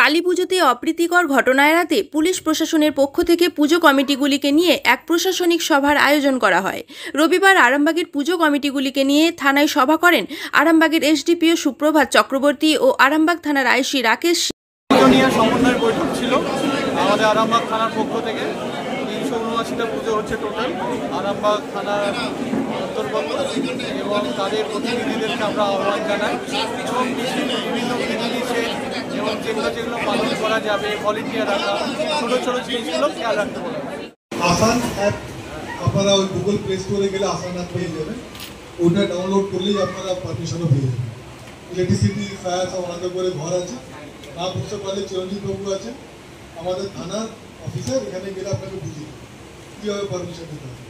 কালীপুজোতে অপ্রীতিকর ঘটনা এড়াতে পুলিশ প্রশাসনের পক্ষ থেকে পুজো কমিটিগুলিকে নিয়ে এক প্রশাসনিক সভার আয়োজন করা হয়। রবিবার আরামবাগের পুজো কমিটিগুলিকে নিয়ে থানায় সভা করেন আরামবাগের এসডিপিও সুপ্রভাত চক্রবর্তী ও আরামবাগ থানার আইসি রাকেশ। সমন্বয় বৈঠক ছিল আমাদের আরামবাগ থানার পক্ষ থেকে। 379টা পুজো হচ্ছে টোটাল আরামবাগ থানার অন্তর্গত, এবং তাদের প্রতিনিধিদেরকে আমরা আহ্বান জানাই এবং বিভিন্ন জিনিসে এবং যেগুলো পালন করা যাবে, ভলেন্টিয়ার রাখা, ছোটো ছোটো জিনিসগুলো খেয়াল রাখতে বলা। আসান অ্যাপ আপনারা ওই গুগল প্লে স্টোরে গেলে আসান অ্যাপ পেয়ে যাবেন, ওটা ডাউনলোড করলেই আপনারা পারমিশনও পেয়ে যাবেন। ইলেকট্রিসিটি, ফায়ার সব আলাদা করে ঘর আছে, না বুঝতে পারলে চিরঞ্জিত বাবু আছে আমাদের থানার অফিসার, এখানে গেলে আপনাকে বুঝিয়ে দেবে কীভাবে পারমিশন দিতে হবে।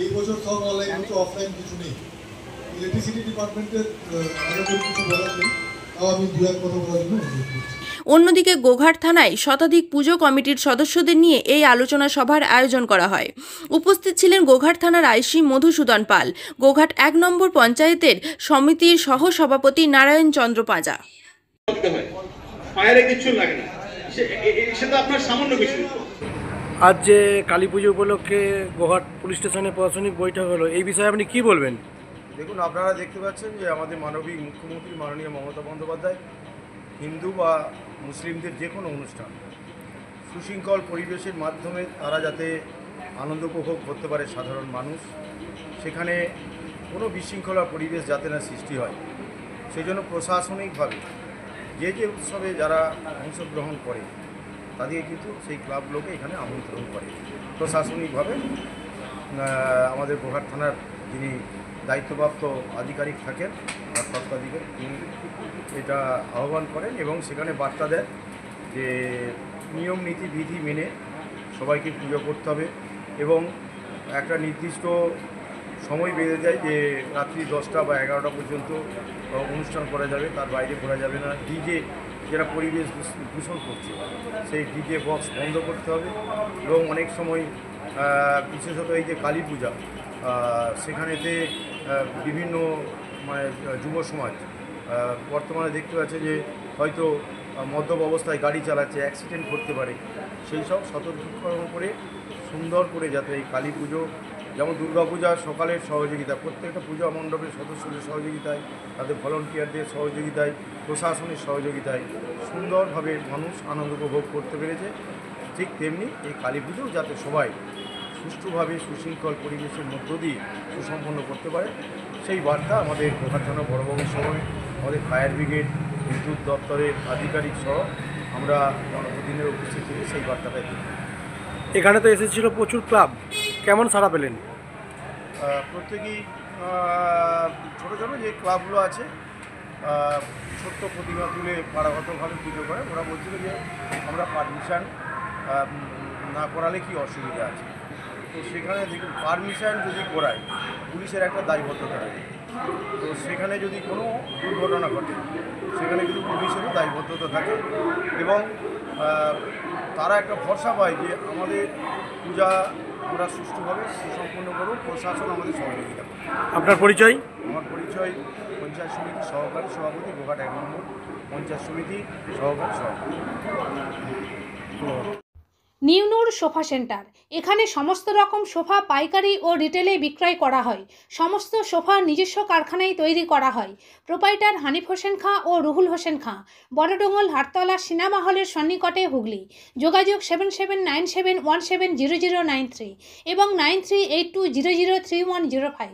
এই বছর সব অনলাইন হচ্ছে, অফলাইন কিছু নেই। ইলেকট্রিসিটি ডিপার্টমেন্টের আরও কিছু বলার নেই, তাও আমি দু এক কথা বলার জন্য অনুরোধ করছি। অন্যদিকে গোঘাট থানায় শতাধিক পুজো কমিটির সদস্যদের নিয়ে এই আলোচনা সভার আয়োজন করা হয়। উপস্থিত ছিলেন গোঘাট থানার আইসি মধুসূদন পাল, গোঘাট 1 নম্বর পঞ্চায়েতের সমিতির সহ সভাপতি নারায়ণ চন্দ্র পাঁজা। আজ যে কালী পুজো উপলক্ষে গোঘাট পুলিশ স্টেশনে প্রশাসনিক বৈঠক হলো, এই বিষয়ে আপনি কি বলবেন? দেখুন, আপনারা দেখতে পাচ্ছেন যে আমাদের মাননীয় মুখ্যমন্ত্রী মাননীয় মমতা বন্দ্যোপাধ্যায় হিন্দু বা মুসলিমদের যে কোনো অনুষ্ঠান সুশৃঙ্খল পরিবেশের মাধ্যমে তারা যাতে আনন্দ উপভোগ করতে পারে সাধারণ মানুষ, সেখানে কোনো বিশৃঙ্খলার পরিবেশ যাতে না সৃষ্টি হয়, সেই জন্য প্রশাসনিকভাবে যে উৎসবে যারা অংশগ্রহণ করে তাদের কিন্তু সেই ক্লাবগুলোকে এখানে আমন্ত্রণ করে। প্রশাসনিকভাবে আমাদের গোঘাট থানার যিনি দায়িত্বপ্রাপ্ত আধিকারিক থাকেন আর তত্ত্বাধিকারী, তিনি এটা আহ্বান করেন এবং সেখানে বার্তা দেন যে নিয়ম নীতি বিধি মেনে সবাইকে পুজো করতে হবে এবং একটা নির্দিষ্ট সময় বেঁধে যায় যে রাত্রি 10টা বা 11টা পর্যন্ত অনুষ্ঠান করা যাবে, তার বাইরে করা যাবে না। ডিজে যেটা পরিবেশ দূষণ করছে সেই ডিজে বক্স বন্ধ করতে হবে এবং অনেক সময় বিশেষত এই যে কালী পূজা সেখানেতে বিভিন্ন মানে যুব সমাজ বর্তমানে দেখতে পাচ্ছে যে হয়তো মদ্যপ অবস্থায় গাড়ি চালাচ্ছে, অ্যাক্সিডেন্ট করতে পারে, সেই সব সতর্কীকরণ করে সুন্দর করে যাতে এই কালী পুজো, যেমন দুর্গাপূজা সকালের সহযোগিতা, প্রত্যেকটা পূজা মণ্ডপের সদস্যদের সহযোগিতায়, তাদের ভলান্টিয়ারদের সহযোগিতায়, প্রশাসনের সহযোগিতায় সুন্দরভাবে মানুষ আনন্দ উপভোগ করতে পেরেছে। ঠিক তেমনি এই কালী পুজোও যাতে সবাই সুষ্ঠুভাবে সুশৃঙ্খল পরিবেশের মধ্য দিয়ে সুসম্পন্ন করতে পারে, সেই বার্তা আমাদের গোঘাট থানা বড়বাবুর সময় আমাদের ফায়ার ব্রিগেড, বিদ্যুৎ দপ্তরের আধিকারিক সহ আমরা জনপ্রতিনিধিদের উপস্থিত থেকে সেই বার্তাটাই দিই। এখানে তো এসেছিল প্রচুর ক্লাব, কেমন সাড়া পেলেন? প্রত্যেকেই ছোটো ছোটো যে ক্লাবগুলো আছে ছোট্ট প্রতিমা তুলে পাড়াগতভাবে পুজো করে, ওরা বলছিল যে আমরা পারমিশন না করালে কি অসুবিধা আছে। তো সেখানে দেখুন, পারমিশন যদি করায় পুলিশের একটা দায়বদ্ধতা থাকে, তো সেখানে যদি কোনো দুর্ঘটনা ঘটে সেখানে কিন্তু পুলিশেরও দায়বদ্ধতা থাকে এবং তারা একটা ভরসা পায় যে আমাদের পূজা আমরা সুষ্ঠুভাবে সুসম্পন্ন করব, প্রশাসন আমাদের সহযোগিতা করবে। আপনার পরিচয়? আমার পরিচয় পঞ্চায়েত সমিতির সহকারী সভাপতি, গোঘাট 1 নম্বর পঞ্চায়েত সমিতি সহকারী সভাপতি। নিউনুর সোফা সেন্টার, এখানে সমস্ত রকম সোফা পাইকারি ও রিটেলে বিক্রয় করা হয়। সমস্ত সোফা নিজস্ব কারখানায় তৈরি করা হয়। প্রোপাইটার হানিফ হোসেন খাঁ ও রুহুল হোসেন খাঁ, বড়ডোঙ্গল হাটতলা সিনেমা হলের সন্নিকটে, হুগলি। যোগাযোগ 7797170093 এবং 9382003105।